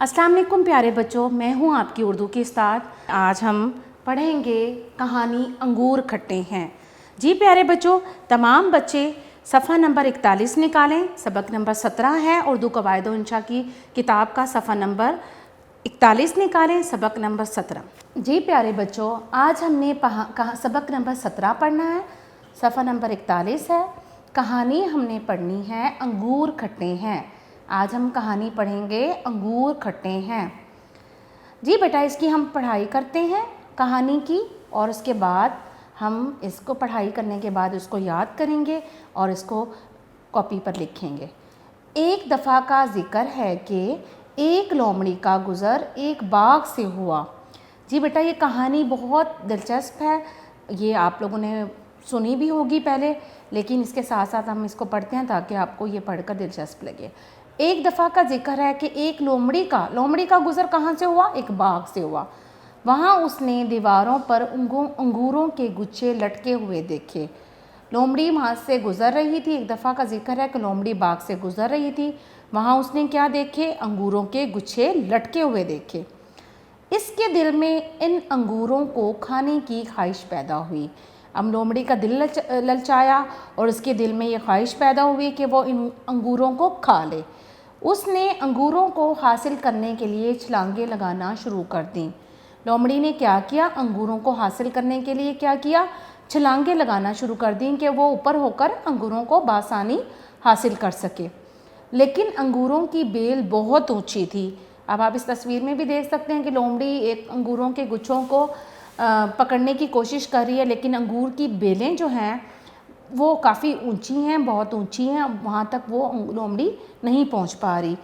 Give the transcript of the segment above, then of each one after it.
अस्सलाम वालेकुम प्यारे बच्चों, मैं हूँ आपकी उर्दू की उस्ताद। आज हम पढ़ेंगे कहानी अंगूर खट्टे हैं। जी प्यारे बच्चों, तमाम बच्चे सफ़ा नंबर 41 निकालें। सबक नंबर 17 है उर्दू कवायद व इंशा की किताब का सफ़ा नंबर 41 निकालें, सबक नंबर 17। जी प्यारे बच्चों, आज हमने सबक नंबर 17 पढ़ना है, सफ़ा नंबर 41 है। कहानी हमने पढ़नी है अंगूर खट्टे हैं। आज हम कहानी पढ़ेंगे अंगूर खट्टे हैं। जी बेटा, इसकी हम पढ़ाई करते हैं कहानी की, और उसके बाद हम इसको पढ़ाई करने के बाद इसको याद करेंगे और इसको कॉपी पर लिखेंगे। एक दफ़ा का ज़िक्र है कि एक लोमड़ी का गुज़र एक बाग से हुआ। जी बेटा, ये कहानी बहुत दिलचस्प है। ये आप लोगों ने सुनी भी होगी पहले, लेकिन इसके साथ साथ हम इसको पढ़ते हैं ताकि आपको ये पढ़कर दिलचस्प लगे। एक दफ़ा का जिक्र है कि एक लोमड़ी का गुज़र कहाँ से हुआ? एक बाग से हुआ। वहाँ उसने दीवारों पर अंगूरों के गुच्छे लटके हुए देखे। लोमड़ी वहाँ से गुज़र रही थी। एक दफ़ा का जिक्र है कि लोमड़ी बाग से गुज़र रही थी। वहाँ उसने क्या देखे? अंगूरों के गुच्छे लटके हुए देखे। इसके दिल में इन अंगूरों को खाने की ख्वाहिश पैदा हुई। अब लोमड़ी का दिल ललचाया और उसके दिल में ये ख्वाहिश पैदा हुई कि वो इन अंगूरों को खा ले। उसने अंगूरों को हासिल करने के लिए छलांगे लगाना शुरू कर दी। लोमड़ी ने क्या किया? अंगूरों को हासिल करने के लिए क्या किया? छलांगे लगाना शुरू कर दी कि वो ऊपर होकर अंगूरों को बासानी हासिल कर सके। लेकिन अंगूरों की बेल बहुत ऊंची थी। अब आप इस तस्वीर में भी देख सकते हैं कि लोमड़ी एक अंगूरों के गुच्छों को पकड़ने की कोशिश कर रही है, लेकिन अंगूर की बेलें जो हैं वो काफ़ी ऊंची हैं, बहुत ऊंची हैं। वहाँ तक वो लोमड़ी नहीं पहुँच पा रही।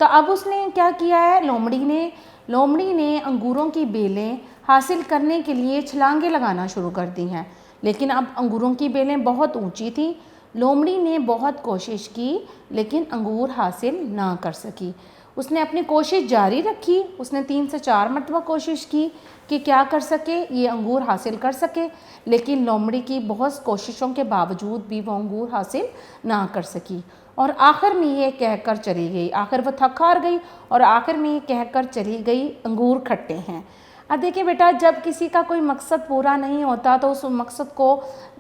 तो अब उसने क्या किया है? लोमड़ी ने अंगूरों की बेलें हासिल करने के लिए छलांगे लगाना शुरू कर दी हैं, लेकिन अब अंगूरों की बेलें बहुत ऊंची थी। लोमड़ी ने बहुत कोशिश की, लेकिन अंगूर हासिल ना कर सकी। उसने अपनी कोशिश जारी रखी। उसने 3 से 4 मरतबा कोशिश की कि क्या कर सके, ये अंगूर हासिल कर सके, लेकिन लोमड़ी की बहुत कोशिशों के बावजूद भी वो अंगूर हासिल ना कर सकी। और आखिर में ये कहकर चली गई, आखिर वो थक हार गई और आखिर में ये कहकर चली गई, अंगूर खट्टे हैं। अब देखिए बेटा, जब किसी का कोई मकसद पूरा नहीं होता तो उस मकसद को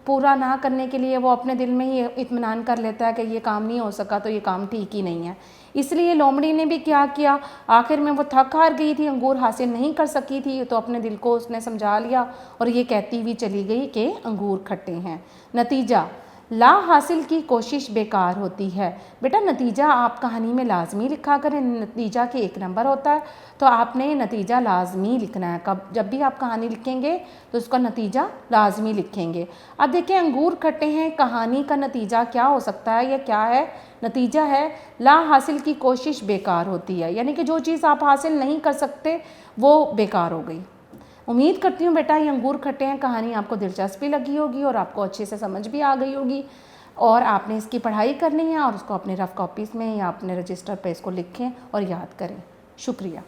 पूरा ना करने के लिए वो अपने दिल में ही इत्मीनान कर लेता है कि ये काम नहीं हो सका तो ये काम ठीक ही नहीं है। इसलिए लोमड़ी ने भी क्या किया? आखिर में वो थक हार गई थी, अंगूर हासिल नहीं कर सकी थी, तो अपने दिल को उसने समझा लिया और ये कहती हुई चली गई कि अंगूर खट्टे हैं। नतीजा, ला हासिल की कोशिश बेकार होती है। बेटा, नतीजा आप कहानी में लाजमी लिखा करें। नतीजा के 1 नंबर होता है, तो आपने नतीजा लाजमी लिखना है। जब भी आप कहानी लिखेंगे तो उसका नतीजा लाजमी लिखेंगे। अब देखिए, अंगूर खट्टे हैं, कहानी का नतीजा क्या हो सकता है? या क्या है? नतीजा है ला हासिल की कोशिश बेकार होती है, यानी कि जो चीज़ आप हासिल नहीं कर सकते वो बेकार हो गई। उम्मीद करती हूँ बेटा, ये अंगूर खट्टे हैं कहानी आपको दिलचस्पी लगी होगी और आपको अच्छे से समझ भी आ गई होगी, और आपने इसकी पढ़ाई करनी है और उसको अपने रफ़ कॉपीज़ में या अपने रजिस्टर पे इसको लिखें और याद करें। शुक्रिया।